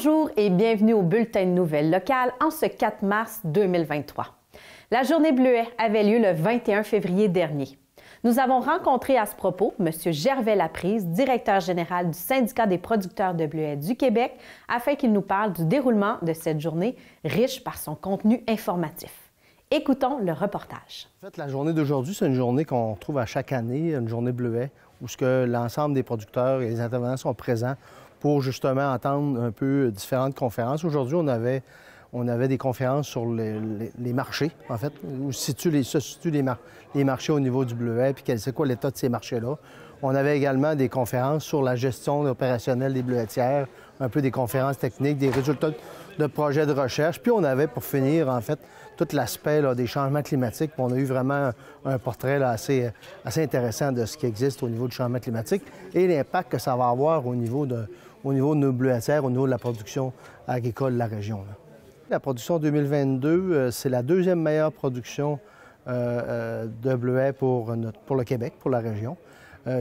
Bonjour et bienvenue au Bulletin de nouvelles locales en ce 4 mars 2023. La Journée Bleuet avait lieu le 21 février dernier. Nous avons rencontré à ce propos M. Gervais Laprise, directeur général du Syndicat des producteurs de bleuets du Québec, afin qu'il nous parle du déroulement de cette journée riche par son contenu informatif. Écoutons le reportage. En fait, la journée d'aujourd'hui, c'est une journée qu'on retrouve à chaque année, une journée bleuet, où l'ensemble des producteurs et les intervenants sont présents pour justement entendre un peu différentes conférences. Aujourd'hui, on avait des conférences sur les marchés, en fait, où se situent les marchés au niveau du bleuet, puis c'est quoi l'état de ces marchés-là. On avait également des conférences sur la gestion opérationnelle des bleuetières, un peu des conférences techniques, des résultats de projets de recherche. Puis on avait, pour finir, en fait, tout l'aspect des changements climatiques. Puis on a eu vraiment un portrait là, assez intéressant de ce qui existe au niveau du changement climatique et l'impact que ça va avoir au niveau de nos bleuetières, au niveau de la production agricole de la région. Là. La production 2022, c'est la deuxième meilleure production de bleuets pour le Québec, pour la région.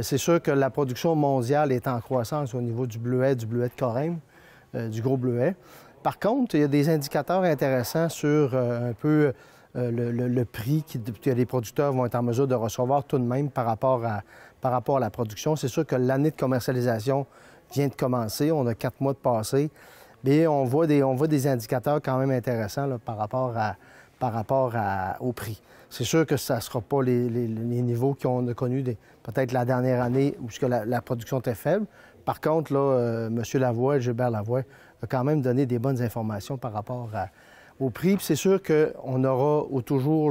C'est sûr que la production mondiale est en croissance au niveau du bleuet de carême, du gros bleuet. Par contre, il y a des indicateurs intéressants sur un peu le prix que les producteurs vont être en mesure de recevoir tout de même par rapport à la production. C'est sûr que l'année de commercialisation vient de commencer. On a 4 mois de passé. Mais on voit des indicateurs quand même intéressants là, par rapport au prix. C'est sûr que ça ne sera pas les niveaux qu'on a connus peut-être la dernière année où la production était faible. Par contre, là, M. Lavoie, Gilbert Lavoie, a quand même donné des bonnes informations par rapport au prix. Puis c'est sûr qu'on aura toujours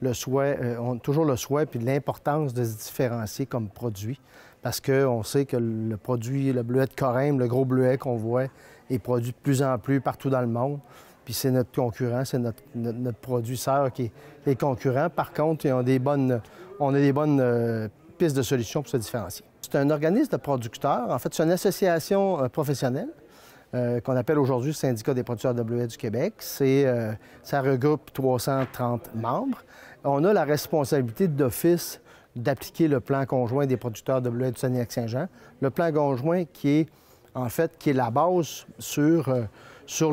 le souhait puis l'importance de se différencier comme produit. Parce qu'on sait que le bleuet de carême, le gros bleuet qu'on voit, est produit de plus en plus partout dans le monde. Puis c'est notre concurrent, c'est notre produit sœur qui est concurrent. Par contre, on a des bonnes pistes de solutions pour se différencier. C'est un organisme de producteurs. En fait, c'est une association professionnelle qu'on appelle aujourd'hui le Syndicat des producteurs de bleuets du Québec. Ça regroupe 330 membres. On a la responsabilité d'office d'appliquer le plan conjoint des producteurs de bleuets du Saguenay-Lac-Saint-Jean. Le plan conjoint qui est la base sur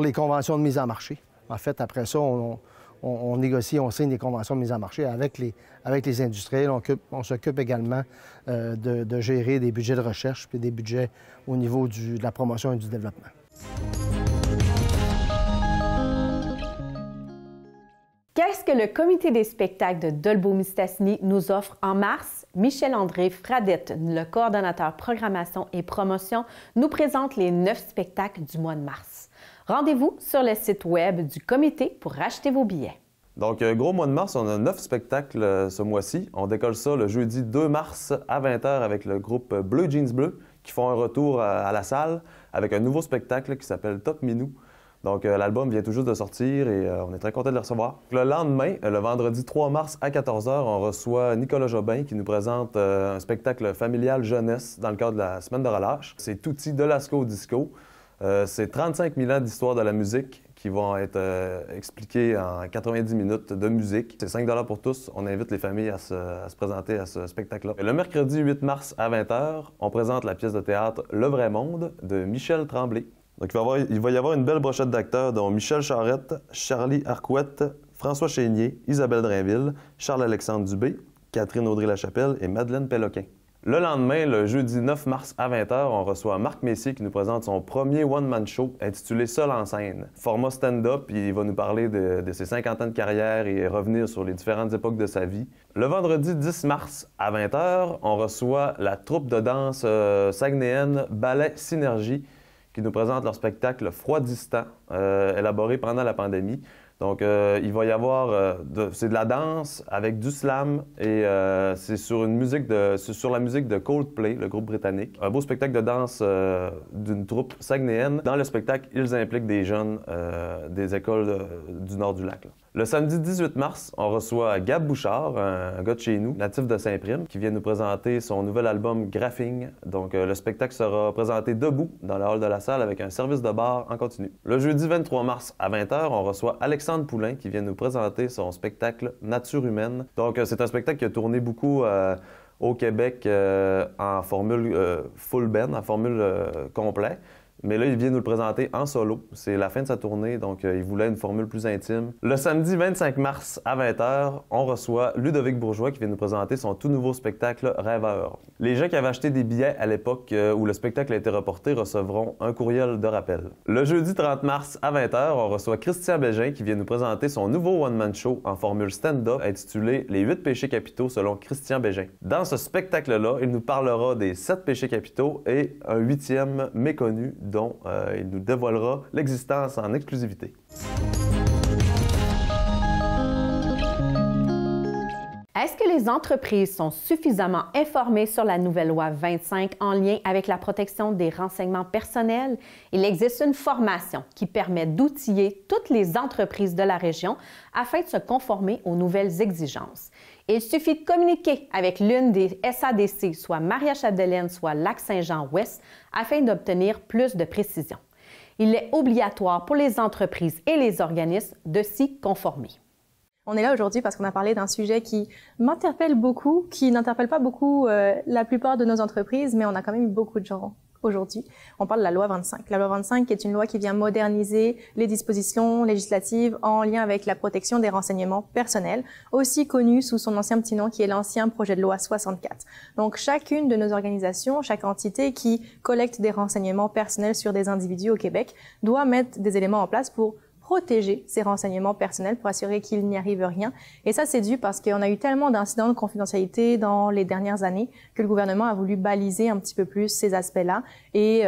les conventions de mise en marché. En fait, après ça, on négocie, on signe des conventions de mise en marché avec les industriels. On s'occupe également de gérer des budgets de recherche puis des budgets au niveau de la promotion et du développement. Qu'est-ce que le Comité des spectacles de Dolbeau-Mistassini nous offre en mars? Michel-André Fradette, le coordonnateur programmation et promotion, nous présente les 9 spectacles du mois de mars. Rendez-vous sur le site web du comité pour acheter vos billets. Donc, gros mois de mars, on a 9 spectacles ce mois-ci. On décolle ça le jeudi 2 mars à 20h avec le groupe Bleu Jeans Bleu qui font un retour à la salle avec un nouveau spectacle qui s'appelle Top Minou. Donc, l'album vient tout juste de sortir et on est très content de le recevoir. Le lendemain, le vendredi 3 mars à 14h, on reçoit Nicolas Jobin qui nous présente un spectacle familial jeunesse dans le cadre de la semaine de relâche. C'est Touti de Lasco Disco. C'est 35 000 ans d'histoire de la musique qui vont être expliqués en 90 minutes de musique. C'est 5 $ pour tous. On invite les familles à se présenter à ce spectacle-là. Le mercredi 8 mars à 20h, on présente la pièce de théâtre Le Vrai Monde de Michel Tremblay. Donc, il va y avoir une belle brochette d'acteurs, dont Michel Charette, Charlie Arquette, François Chénier, Isabelle Drainville, Charles-Alexandre Dubé, Catherine Audrey-Lachapelle et Madeleine Péloquin. Le lendemain, le jeudi 9 mars à 20h, on reçoit Marc Messier qui nous présente son premier one-man show intitulé Seul en scène. Format stand-up, il va nous parler de ses 50 ans de carrière et revenir sur les différentes époques de sa vie. Le vendredi 10 mars à 20h, on reçoit la troupe de danse saguenéenne Ballet Synergie qui nous présente leur spectacle Froidistant, élaboré pendant la pandémie. Donc, il va y avoir, c'est de la danse avec du slam et c'est sur la musique de Coldplay, le groupe britannique. Un beau spectacle de danse d'une troupe saguenéenne. Dans le spectacle, ils impliquent des jeunes des écoles du nord du lac. Là. Le samedi 18 mars, on reçoit Gab Bouchard, un gars de chez nous, natif de Saint-Prime, qui vient nous présenter son nouvel album Graphing. Donc, le spectacle sera présenté debout dans la hall de la salle avec un service de bar en continu. Le jeudi 23 mars à 20h, on reçoit Alexandre Poulain qui vient nous présenter son spectacle Nature humaine. Donc, c'est un spectacle qui a tourné beaucoup au Québec en formule full band, en formule complet. Mais là, il vient nous le présenter en solo. C'est la fin de sa tournée, donc il voulait une formule plus intime. Le samedi 25 mars à 20h, on reçoit Ludovic Bourgeois qui vient nous présenter son tout nouveau spectacle Rêveur. Les gens qui avaient acheté des billets à l'époque où le spectacle a été reporté recevront un courriel de rappel. Le jeudi 30 mars à 20h, on reçoit Christian Bégin qui vient nous présenter son nouveau one-man show en formule stand-up intitulé Les 8 péchés capitaux selon Christian Bégin. Dans ce spectacle-là, il nous parlera des 7 péchés capitaux et un 8e méconnu dont il nous dévoilera l'existence en exclusivité. Est-ce que les entreprises sont suffisamment informées sur la nouvelle loi 25 en lien avec la protection des renseignements personnels? Il existe une formation qui permet d'outiller toutes les entreprises de la région afin de se conformer aux nouvelles exigences. Il suffit de communiquer avec l'une des SADC, soit Maria-Chapdelaine, soit Lac-Saint-Jean-Ouest, afin d'obtenir plus de précision. Il est obligatoire pour les entreprises et les organismes de s'y conformer. On est là aujourd'hui parce qu'on a parlé d'un sujet qui m'interpelle beaucoup, qui n'interpelle pas beaucoup la plupart de nos entreprises, mais on a quand même eu beaucoup de gens aujourd'hui. On parle de la loi 25. La loi 25 est une loi qui vient moderniser les dispositions législatives en lien avec la protection des renseignements personnels, aussi connue sous son ancien petit nom qui est l'ancien projet de loi 64. Donc chacune de nos organisations, chaque entité qui collecte des renseignements personnels sur des individus au Québec doit mettre des éléments en place pour protéger ces renseignements personnels pour assurer qu'il n'y arrive rien. Et ça, c'est dû parce qu'on a eu tellement d'incidents de confidentialité dans les dernières années que le gouvernement a voulu baliser un petit peu plus ces aspects-là et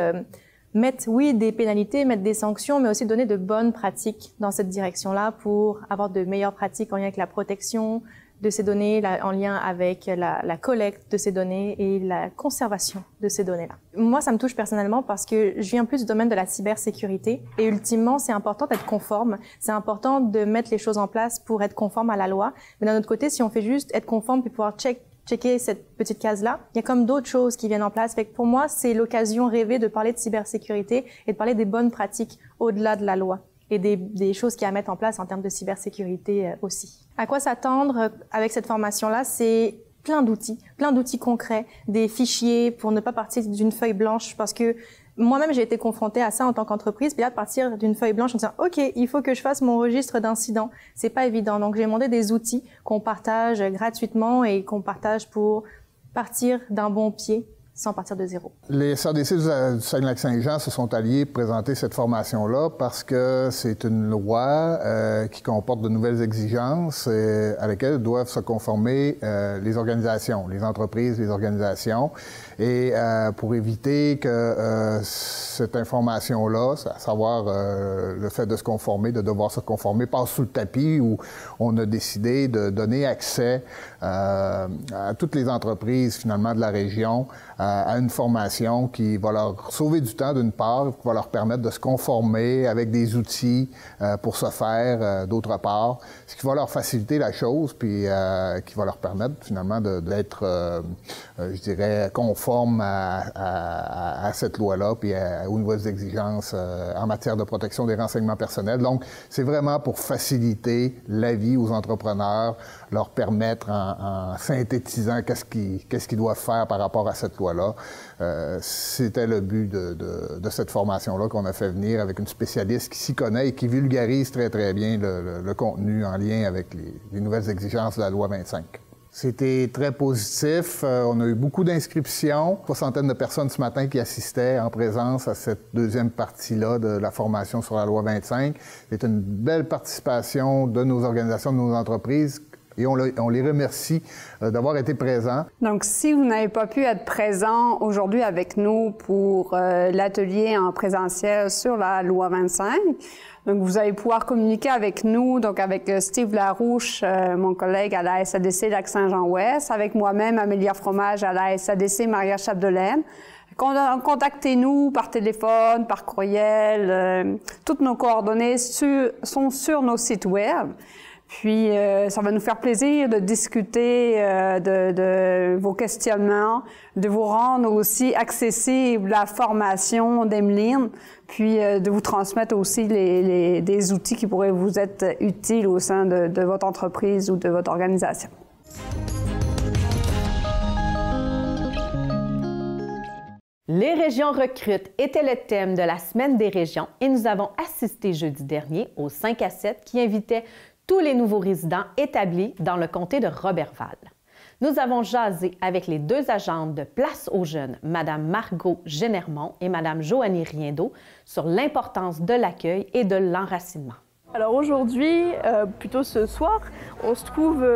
mettre, oui, des pénalités, mettre des sanctions, mais aussi donner de bonnes pratiques dans cette direction-là pour avoir de meilleures pratiques en lien avec la protection de ces données, en lien avec la collecte de ces données et la conservation de ces données-là. Moi, ça me touche personnellement parce que je viens plus du domaine de la cybersécurité et ultimement, c'est important d'être conforme. C'est important de mettre les choses en place pour être conforme à la loi. Mais d'un autre côté, si on fait juste être conforme puis pouvoir checker cette petite case-là, il y a comme d'autres choses qui viennent en place. Fait que pour moi, c'est l'occasion rêvée de parler de cybersécurité et de parler des bonnes pratiques au-delà de la loi et des choses qu'il y a à mettre en place en termes de cybersécurité aussi. À quoi s'attendre avec cette formation-là? C'est plein d'outils concrets, des fichiers pour ne pas partir d'une feuille blanche parce que moi-même, j'ai été confrontée à ça en tant qu'entreprise, puis là, de partir d'une feuille blanche en disant « OK, il faut que je fasse mon registre d'incidents ». C'est pas évident. Donc, j'ai demandé des outils qu'on partage gratuitement et qu'on partage pour partir d'un bon pied sans partir de zéro. Les SADC du Saguenay-Lac-Saint-Jean se sont alliés pour présenter cette formation-là parce que c'est une loi qui comporte de nouvelles exigences à lesquelles doivent se conformer les organisations, les entreprises, les organisations. Et pour éviter que cette information-là, à savoir le fait de se conformer, de devoir se conformer, passe sous le tapis, où on a décidé de donner accès à toutes les entreprises finalement de la région à une formation qui va leur sauver du temps d'une part, qui va leur permettre de se conformer avec des outils pour ce faire d'autre part, ce qui va leur faciliter la chose, puis qui va leur permettre finalement d'être, je dirais, conformes à cette loi-là, puis aux nouvelles exigences en matière de protection des renseignements personnels. Donc, c'est vraiment pour faciliter la vie aux entrepreneurs, leur permettre en synthétisant qu'est-ce qu'ils doivent faire par rapport à cette loi-là. C'était le but de cette formation-là qu'on a fait venir avec une spécialiste qui s'y connaît et qui vulgarise très, très bien le contenu en lien avec les nouvelles exigences de la loi 25. C'était très positif. On a eu beaucoup d'inscriptions, 60 de personnes ce matin qui assistaient en présence à cette deuxième partie-là de la formation sur la loi 25. C'était une belle participation de nos organisations, de nos entreprises. Et on les remercie d'avoir été présents. Donc, si vous n'avez pas pu être présent aujourd'hui avec nous pour l'atelier en présentiel sur la loi 25, donc vous allez pouvoir communiquer avec nous, donc avec Steve Larouche, mon collègue à la SADC Lac-Saint-Jean-Ouest, avec moi-même, Amélia Fromage à la SADC Maria-Chapdelaine. Contactez-nous par téléphone, par courriel. Toutes nos coordonnées sont sur nos sites web. Puis, ça va nous faire plaisir de discuter de vos questionnements, de vous rendre aussi accessible la formation d'Emeline, puis de vous transmettre aussi des outils qui pourraient vous être utiles au sein de votre entreprise ou de votre organisation. Les régions recrutent était le thème de la Semaine des régions et nous avons assisté jeudi dernier au 5 à 7 qui invitait tous les nouveaux résidents établis dans le comté de Roberval. Nous avons jasé avec les deux agentes de Place aux jeunes, Mme Margot Génermont et Mme Joanie Riendeau, sur l'importance de l'accueil et de l'enracinement. Alors aujourd'hui, plutôt ce soir, on se trouve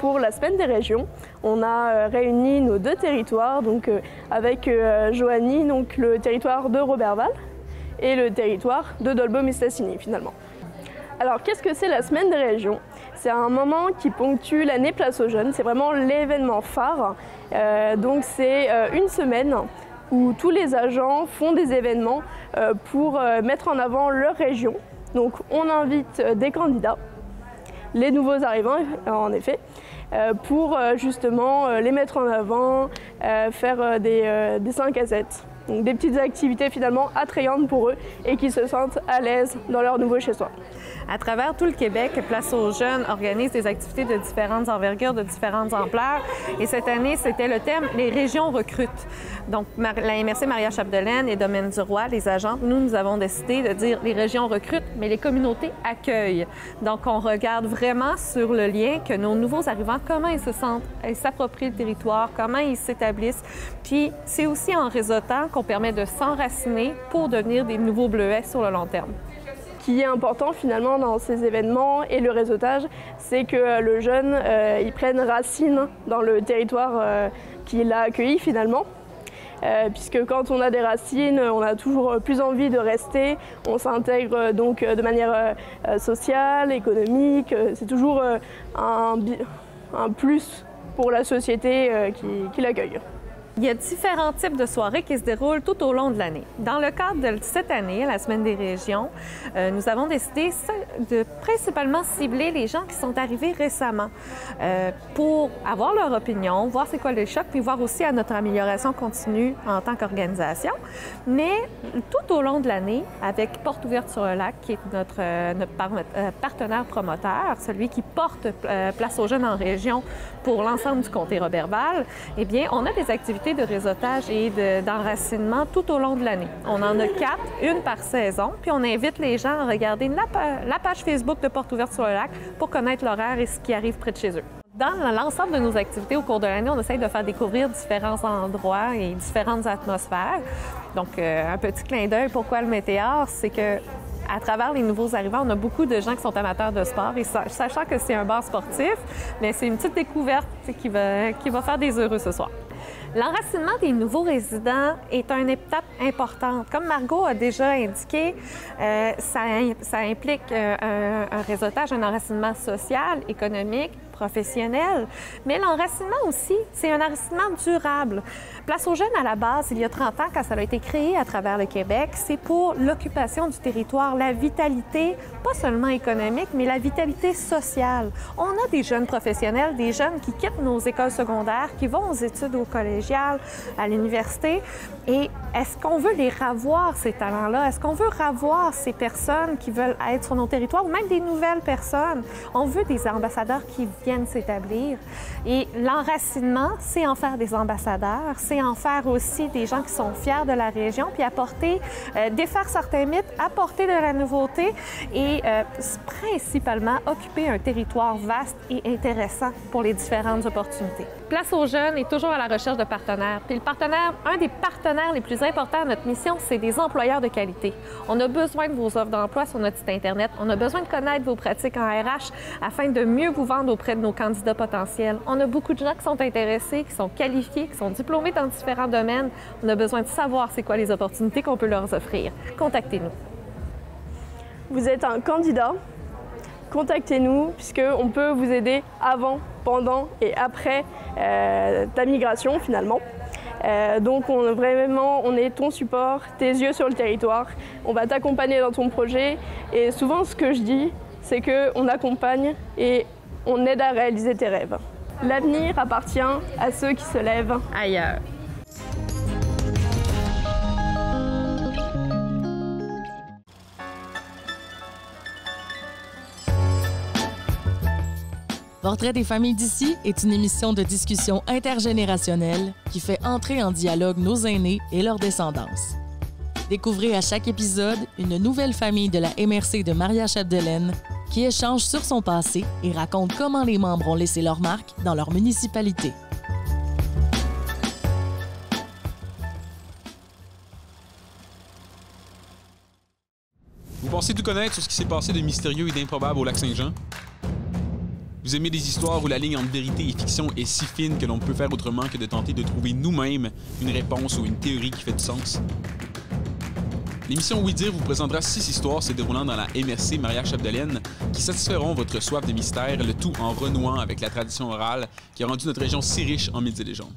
pour la Semaine des régions. On a réuni nos deux territoires, donc avec Joanie, donc le territoire de Roberval et le territoire de Dolbeau-Mistassini finalement. Alors qu'est-ce que c'est la Semaine des régions? C'est un moment qui ponctue l'année Place aux jeunes, c'est vraiment l'événement phare. Donc c'est une semaine où tous les agents font des événements pour mettre en avant leur région. Donc on invite des candidats, les nouveaux arrivants en effet, pour justement les mettre en avant, faire des 5 à 7. Donc des petites activités finalement attrayantes pour eux et qui se sentent à l'aise dans leur nouveau chez-soi. À travers tout le Québec, Place aux jeunes organise des activités de différentes envergures, de différentes ampleurs. Et cette année, c'était le thème « Les régions recrutent ». Donc, la MRC Maria Chapdelaine et Domaine du Roi, les agents, nous avons décidé de dire « Les régions recrutent, mais les communautés accueillent ». Donc, on regarde vraiment sur le lien que nos nouveaux arrivants, comment ils se sentent, ils s'approprient le territoire, comment ils s'établissent. Puis, c'est aussi en réseautant qu'on permet de s'enraciner pour devenir des nouveaux bleuets sur le long terme. Ce qui est important finalement dans ces événements et le réseautage, c'est que le jeune il prenne racine dans le territoire qui l'a accueilli finalement. Puisque quand on a des racines, on a toujours plus envie de rester, on s'intègre donc de manière sociale, économique, c'est toujours un plus pour la société qui l'accueille. Il y a différents types de soirées qui se déroulent tout au long de l'année. Dans le cadre de cette année, la Semaine des régions, nous avons décidé de principalement cibler les gens qui sont arrivés récemment pour avoir leur opinion, voir c'est quoi les chocs, puis voir aussi à notre amélioration continue en tant qu'organisation. Mais tout au long de l'année, avec Porte ouverte sur le lac, qui est notre partenaire promoteur, celui qui porte Place aux jeunes en région pour l'ensemble du comté Roberval, eh bien, on a des activités de réseautage et d'enracinement tout au long de l'année. On en a 4, une par saison, puis on invite les gens à regarder la page Facebook de Porte ouverte sur le lac pour connaître l'horaire et ce qui arrive près de chez eux. Dans l'ensemble de nos activités au cours de l'année, on essaye de faire découvrir différents endroits et différentes atmosphères. Donc, un petit clin d'œil, pourquoi le météore, c'est que à travers les nouveaux arrivants, on a beaucoup de gens qui sont amateurs de sport et sachant que c'est un bar sportif, mais c'est une petite découverte qui va faire des heureux ce soir. L'enracinement des nouveaux résidents est une étape importante. Comme Margot a déjà indiqué, ça implique un réseautage, un enracinement social, économique, professionnel, mais l'enracinement aussi, c'est un enracinement durable. Place aux jeunes, à la base, il y a 30 ans, quand ça a été créé à travers le Québec, c'est pour l'occupation du territoire, la vitalité, pas seulement économique, mais la vitalité sociale. On a des jeunes professionnels, des jeunes qui quittent nos écoles secondaires, qui vont aux études au collégial, à l'université, et est-ce qu'on veut les ravoir, ces talents-là? Est-ce qu'on veut ravoir ces personnes qui veulent être sur nos territoires, ou même des nouvelles personnes? On veut des ambassadeurs qui viennent s'établir. Et l'enracinement, c'est en faire des ambassadeurs, c'est en faire aussi des gens qui sont fiers de la région, puis apporter, défaire certains mythes, apporter de la nouveauté et principalement occuper un territoire vaste et intéressant pour les différentes opportunités. Place aux jeunes est toujours à la recherche de partenaires. Puis un des partenaires les plus importants de notre mission, c'est des employeurs de qualité. On a besoin de vos offres d'emploi sur notre site Internet. On a besoin de connaître vos pratiques en RH afin de mieux vous vendre auprès de nos candidats potentiels. On a beaucoup de gens qui sont intéressés, qui sont qualifiés, qui sont diplômés dans différents domaines. On a besoin de savoir c'est quoi les opportunités qu'on peut leur offrir. Contactez-nous. Vous êtes un candidat, contactez-nous puisqu'on peut vous aider avant, pendant et après ta migration finalement. Donc on est ton support, tes yeux sur le territoire. On va t'accompagner dans ton projet et souvent ce que je dis, c'est qu'on accompagne et on aide à réaliser tes rêves. L'avenir appartient à ceux qui se lèvent ailleurs. Portrait des familles d'ici est une émission de discussion intergénérationnelle qui fait entrer en dialogue nos aînés et leur descendance. Découvrez à chaque épisode une nouvelle famille de la MRC de Maria-Chapdelaine qui échange sur son passé et raconte comment les membres ont laissé leur marque dans leur municipalité. Vous pensez tout connaître sur ce qui s'est passé de mystérieux et d'improbable au Lac-Saint-Jean? Vous aimez des histoires où la ligne entre vérité et fiction est si fine que l'on ne peut faire autrement que de tenter de trouver nous-mêmes une réponse ou une théorie qui fait du sens? L'émission Oui Dire vous présentera 6 histoires se déroulant dans la MRC Maria-Chapdelaine qui satisferont votre soif de mystère, le tout en renouant avec la tradition orale qui a rendu notre région si riche en mythes et légendes.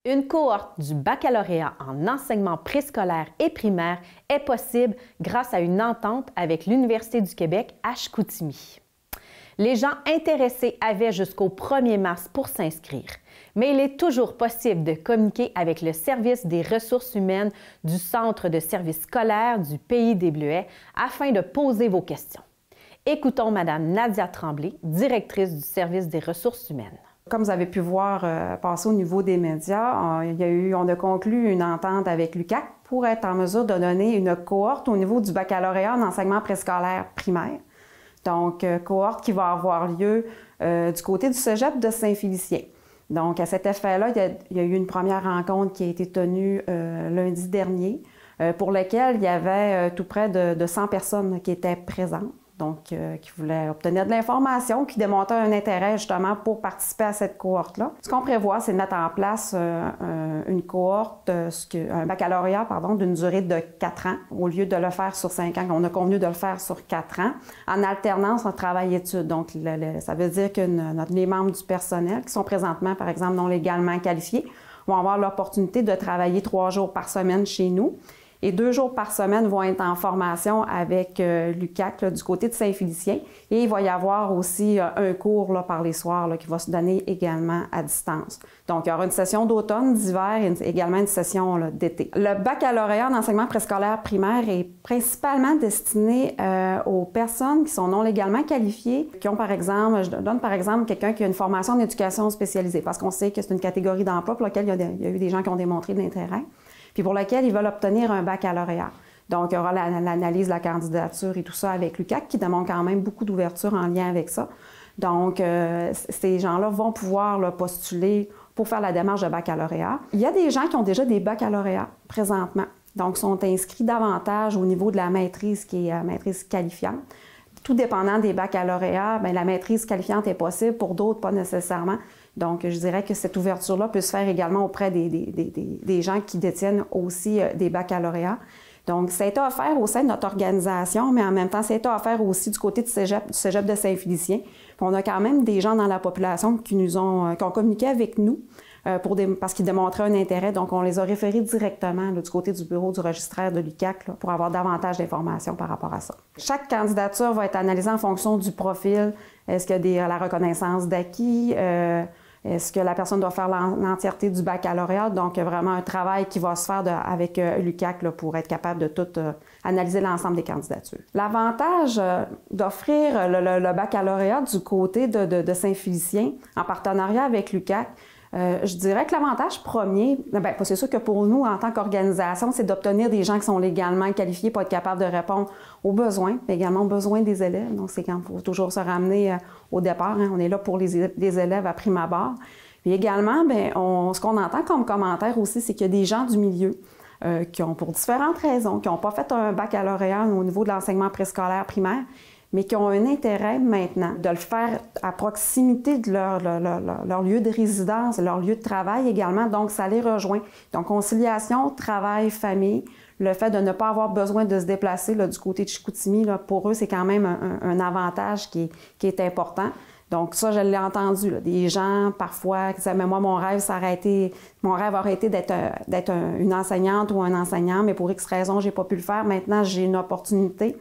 Une cohorte du baccalauréat en enseignement préscolaire et primaire est possible grâce à une entente avec l'Université du Québec à Chicoutimi. Les gens intéressés avaient jusqu'au 1er mars pour s'inscrire, mais il est toujours possible de communiquer avec le service des ressources humaines du Centre de services scolaires du Pays des Bleuets afin de poser vos questions. Écoutons Mme Nadia Tremblay, directrice du service des ressources humaines. Comme vous avez pu voir passer au niveau des médias, on a conclu une entente avec l'UQAC pour être en mesure de donner une cohorte au niveau du baccalauréat en enseignement préscolaire primaire. Donc, cohorte qui va avoir lieu du côté du cégep de Saint-Félicien. Donc, à cet effet-là, il y a eu une première rencontre qui a été tenue lundi dernier, pour laquelle il y avait tout près de 100 personnes qui étaient présentes. Donc, qui voulaient obtenir de l'information, qui démontraient un intérêt justement pour participer à cette cohorte-là. Ce qu'on prévoit, c'est de mettre en place une cohorte, un baccalauréat, d'une durée de 4 ans, au lieu de le faire sur 5 ans. On a convenu de le faire sur 4 ans, en alternance entre travail-études. Donc, ça veut dire que les membres du personnel, qui sont présentement, par exemple, non légalement qualifiés, vont avoir l'opportunité de travailler 3 jours par semaine chez nous. Et 2 jours par semaine vont être en formation avec l'UQAC du côté de Saint-Félicien. Et il va y avoir aussi un cours par les soirs qui va se donner également à distance. Donc, il y aura une session d'automne, d'hiver et également une session d'été. Le baccalauréat en enseignement préscolaire primaire est principalement destiné aux personnes qui sont non légalement qualifiées, qui ont par exemple, je donne par exemple quelqu'un qui a une formation en éducation spécialisée, parce qu'on sait que c'est une catégorie d'emploi pour laquelle il y a eu des gens qui ont démontré de l'intérêt, puis pour lequel ils veulent obtenir un baccalauréat. Donc, il y aura l'analyse de la candidature et tout ça avec l'UQAC, qui demande quand même beaucoup d'ouverture en lien avec ça. Donc, ces gens-là vont pouvoir postuler pour faire la démarche de baccalauréat. Il y a des gens qui ont déjà des baccalauréats présentement, donc sont inscrits davantage au niveau de la maîtrise, qui est maîtrise qualifiante. Tout dépendant des baccalauréats, bien, la maîtrise qualifiante est possible, pour d'autres, pas nécessairement. Donc, je dirais que cette ouverture-là peut se faire également auprès des gens qui détiennent aussi des baccalauréats. Donc, ça a été offert au sein de notre organisation, mais en même temps, ça a été offert aussi du côté du cégep de Saint-Félicien. Puis on a quand même des gens dans la population qui ont communiqué avec nous parce qu'ils démontraient un intérêt. Donc, on les a référés directement du côté du bureau du registraire de l'UQAC pour avoir davantage d'informations par rapport à ça. Chaque candidature va être analysée en fonction du profil. Est-ce qu'il y a la reconnaissance d'acquis? Est-ce que la personne doit faire l'entièreté du baccalauréat? Donc, il y a vraiment un travail qui va se faire avec l'UQAC pour être capable de tout analyser l'ensemble des candidatures. L'avantage d'offrir le baccalauréat du côté de Saint-Félicien en partenariat avec l'UQAC, je dirais que l'avantage premier, c'est sûr que pour nous, en tant qu'organisation, c'est d'obtenir des gens qui sont légalement qualifiés pour être capables de répondre aux besoins, mais également aux besoins des élèves. Donc, c'est quand il faut toujours se ramener au départ. On est là pour les élèves à prime abord. Puis également, ce qu'on entend comme commentaire aussi, c'est qu'il y a des gens du milieu qui ont, pour différentes raisons, qui n'ont pas fait un baccalauréat au niveau de l'enseignement préscolaire primaire, mais qui ont un intérêt maintenant de le faire à proximité de leur lieu de résidence, leur lieu de travail également, donc ça les rejoint. Donc conciliation, travail, famille, le fait de ne pas avoir besoin de se déplacer là, du côté de Chicoutimi, là, pour eux, c'est quand même un avantage qui est important. Donc ça, je l'ai entendu, là, des gens parfois qui disaient « mais moi, mon rêve aurait été d'être une enseignante ou un enseignant, mais pour X raisons, j'ai pas pu le faire. Maintenant, j'ai une opportunité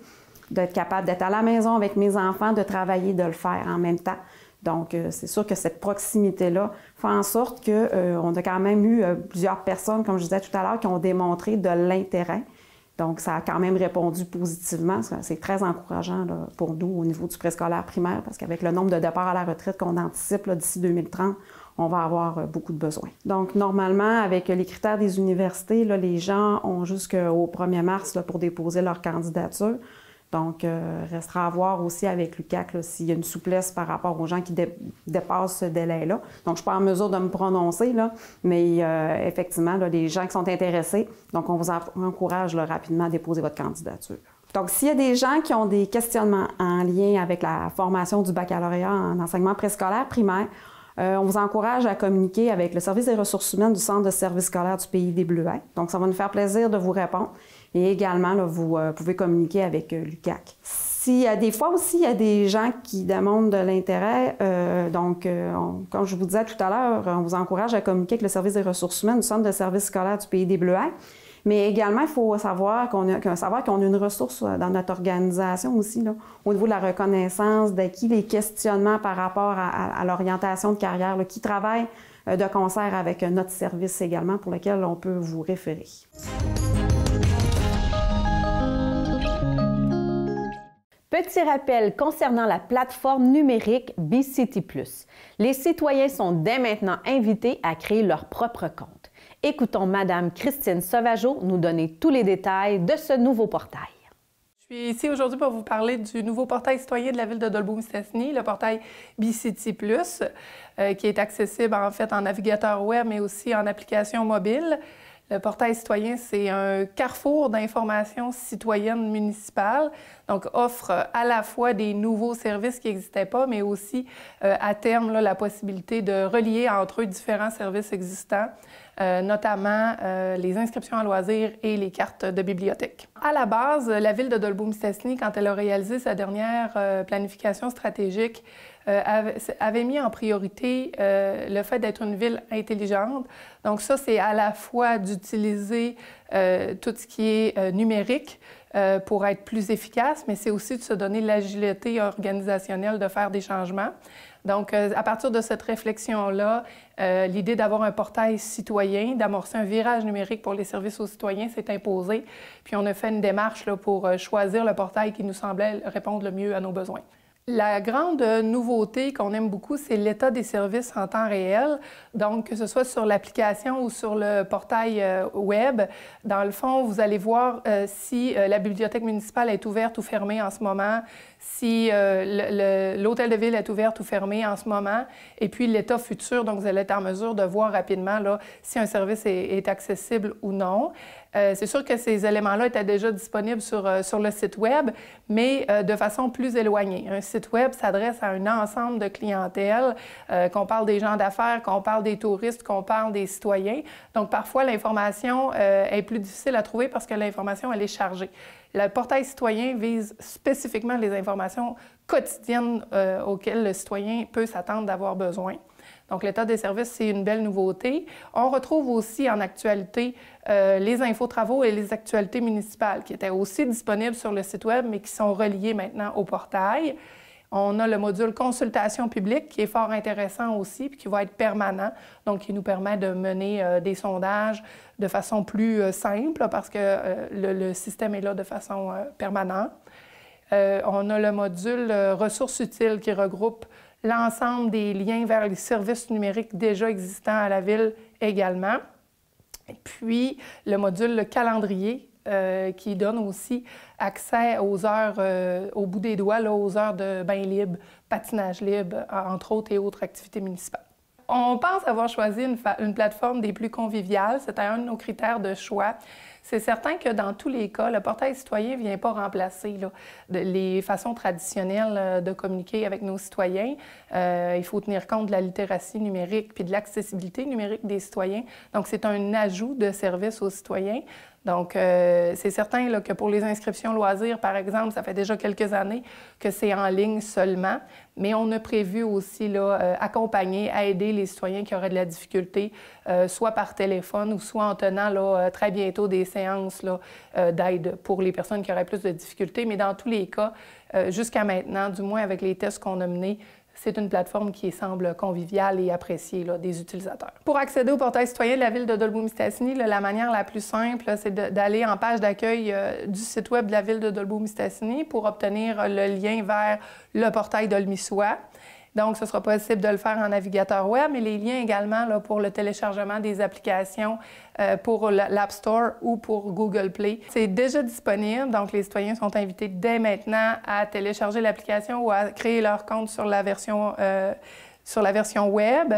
d'être capable d'être à la maison avec mes enfants, de travailler, de le faire en même temps. » Donc, c'est sûr que cette proximité-là fait en sorte qu'on a quand même eu plusieurs personnes, comme je disais tout à l'heure, qui ont démontré de l'intérêt. Donc, ça a quand même répondu positivement. C'est très encourageant là, pour nous au niveau du préscolaire primaire, parce qu'avec le nombre de départs à la retraite qu'on anticipe d'ici 2030, on va avoir beaucoup de besoins. Donc, normalement, avec les critères des universités, là, les gens ont jusqu'au 1er mars là, pour déposer leur candidature. Donc, restera à voir aussi avec l'UQAC s'il y a une souplesse par rapport aux gens qui dépassent ce délai-là. Donc, je ne suis pas en mesure de me prononcer, là, mais effectivement, là, les gens qui sont intéressés, donc on vous encourage là, rapidement à déposer votre candidature. Donc, s'il y a des gens qui ont des questionnements en lien avec la formation du baccalauréat en enseignement préscolaire primaire, on vous encourage à communiquer avec le service des ressources humaines du Centre de services scolaires du Pays des Bleuets. Donc, ça va nous faire plaisir de vous répondre. Et également, là, vous pouvez communiquer avec l'UQAC. Des fois aussi, il y a des gens qui demandent de l'intérêt. Comme je vous disais tout à l'heure, on vous encourage à communiquer avec le service des ressources humaines du Centre de services scolaires du Pays des Bleuets. Mais également, il faut savoir qu'on a une ressource dans notre organisation aussi, là, au niveau de la reconnaissance d'acquis, les questionnements par rapport à l'orientation de carrière, là, qui travaille de concert avec notre service également, pour lequel on peut vous référer. Petit rappel concernant la plateforme numérique BCT+. Les citoyens sont dès maintenant invités à créer leur propre compte. Écoutons Mme Christine Sauvageau nous donner tous les détails de ce nouveau portail. Je suis ici aujourd'hui pour vous parler du nouveau portail citoyen de la ville de Dolbeau-Mistassini, le portail BCT+, qui est accessible en fait en navigateur web, mais aussi en application mobile. Le portail citoyen, c'est un carrefour d'informations citoyennes municipales, donc offre à la fois des nouveaux services qui n'existaient pas, mais aussi à terme là, la possibilité de relier entre eux différents services existants, notamment les inscriptions à loisirs et les cartes de bibliothèque. À la base, la ville de Dolbeau-Mistassini, quand elle a réalisé sa dernière planification stratégique, avait mis en priorité le fait d'être une ville intelligente. Donc ça, c'est à la fois d'utiliser tout ce qui est numérique pour être plus efficace, mais c'est aussi de se donner l'agilité organisationnelle de faire des changements. Donc, à partir de cette réflexion-là, l'idée d'avoir un portail citoyen, d'amorcer un virage numérique pour les services aux citoyens s'est imposée. Puis on a fait une démarche là, pour choisir le portail qui nous semblait répondre le mieux à nos besoins. La grande nouveauté qu'on aime beaucoup, c'est l'état des services en temps réel. Donc, que ce soit sur l'application ou sur le portail web, dans le fond, vous allez voir si la bibliothèque municipale est ouverte ou fermée en ce moment, si l'hôtel de ville est ouvert ou fermé en ce moment, et puis l'état futur, donc vous allez être en mesure de voir rapidement là, si un service est accessible ou non. C'est sûr que ces éléments-là étaient déjà disponibles sur le site Web, mais de façon plus éloignée. Un site Web s'adresse à un ensemble de clientèle, qu'on parle des gens d'affaires, qu'on parle des touristes, qu'on parle des citoyens. Donc, parfois, l'information est plus difficile à trouver parce que l'information, elle est chargée. Le portail citoyen vise spécifiquement les informations quotidiennes auxquelles le citoyen peut s'attendre d'avoir besoin. Donc, l'état des services, c'est une belle nouveauté. On retrouve aussi en actualité les infotravaux et les actualités municipales qui étaient aussi disponibles sur le site Web, mais qui sont reliés maintenant au portail. On a le module consultation publique qui est fort intéressant aussi, puis qui va être permanent, donc qui nous permet de mener des sondages de façon plus simple parce que le système est là de façon permanente. On a le module ressources utiles qui regroupe l'ensemble des liens vers les services numériques déjà existants à la ville également. Et puis, le module le calendrier qui donne aussi accès aux heures, au bout des doigts, là, aux heures de bain libre, patinage libre, entre autres et autres activités municipales. On pense avoir choisi une plateforme des plus conviviales. C'était un de nos critères de choix. C'est certain que dans tous les cas, le portail citoyen ne vient pas remplacer les façons traditionnelles de communiquer avec nos citoyens. Il faut tenir compte de la littératie numérique puis de l'accessibilité numérique des citoyens. Donc, c'est un ajout de service aux citoyens. Donc, c'est certain là, que pour les inscriptions loisirs, par exemple, ça fait déjà quelques années que c'est en ligne seulement, mais on a prévu aussi là, accompagner, aider les citoyens qui auraient de la difficulté, soit par téléphone ou soit en tenant là, très bientôt des séances d'aide pour les personnes qui auraient plus de difficultés. Mais dans tous les cas, jusqu'à maintenant, du moins avec les tests qu'on a menés, c'est une plateforme qui semble conviviale et appréciée là, des utilisateurs. Pour accéder au portail citoyen de la Ville de Dolbeau-Mistassini, la manière la plus simple, c'est d'aller en page d'accueil du site web de la Ville de Dolbeau-Mistassini pour obtenir le lien vers le portail d'Olmissois. Donc, ce sera possible de le faire en navigateur web, mais les liens également là, pour le téléchargement des applications pour l'App Store ou pour Google Play. C'est déjà disponible, donc les citoyens sont invités dès maintenant à télécharger l'application ou à créer leur compte sur la version web,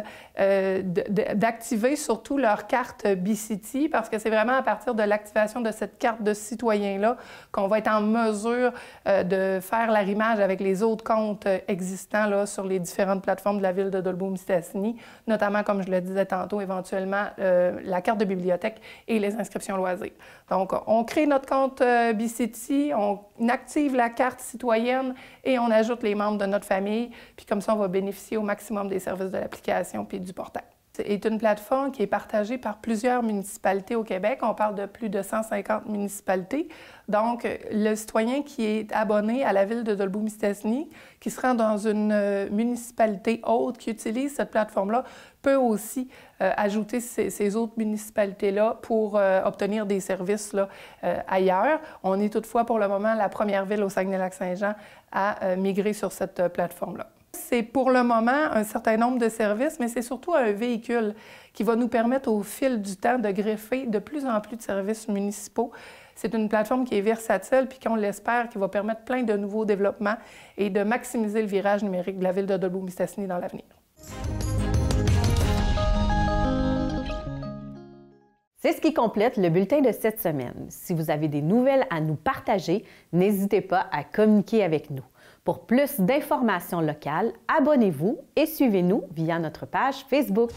d'activer surtout leur carte B-City parce que c'est vraiment à partir de l'activation de cette carte de citoyen-là qu'on va être en mesure de faire l'arrimage avec les autres comptes existants là, sur les différentes plateformes de la Ville de Dolbeau-Mistassini, notamment, comme je le disais tantôt, éventuellement la carte de bibliothèque et les inscriptions loisirs. Donc, on crée notre compte B-City, on active la carte citoyenne et on ajoute les membres de notre famille, puis comme ça, on va bénéficier au maximum des services de l'application puis du portail. C'est une plateforme qui est partagée par plusieurs municipalités au Québec. On parle de plus de 150 municipalités. Donc, le citoyen qui est abonné à la Ville de Dolbeau-Mistassini, qui se rend dans une municipalité autre, qui utilise cette plateforme-là, peut aussi ajouter ces autres municipalités-là pour obtenir des services là, ailleurs. On est toutefois pour le moment la première ville au Saguenay-Lac-Saint-Jean à migrer sur cette plateforme-là. C'est pour le moment un certain nombre de services, mais c'est surtout un véhicule qui va nous permettre au fil du temps de greffer de plus en plus de services municipaux. C'est une plateforme qui est versatile puis qu'on l'espère qui va permettre plein de nouveaux développements et de maximiser le virage numérique de la Ville de Dolbeau-Mistassini dans l'avenir. C'est ce qui complète le bulletin de cette semaine. Si vous avez des nouvelles à nous partager, n'hésitez pas à communiquer avec nous. Pour plus d'informations locales, abonnez-vous et suivez-nous via notre page Facebook.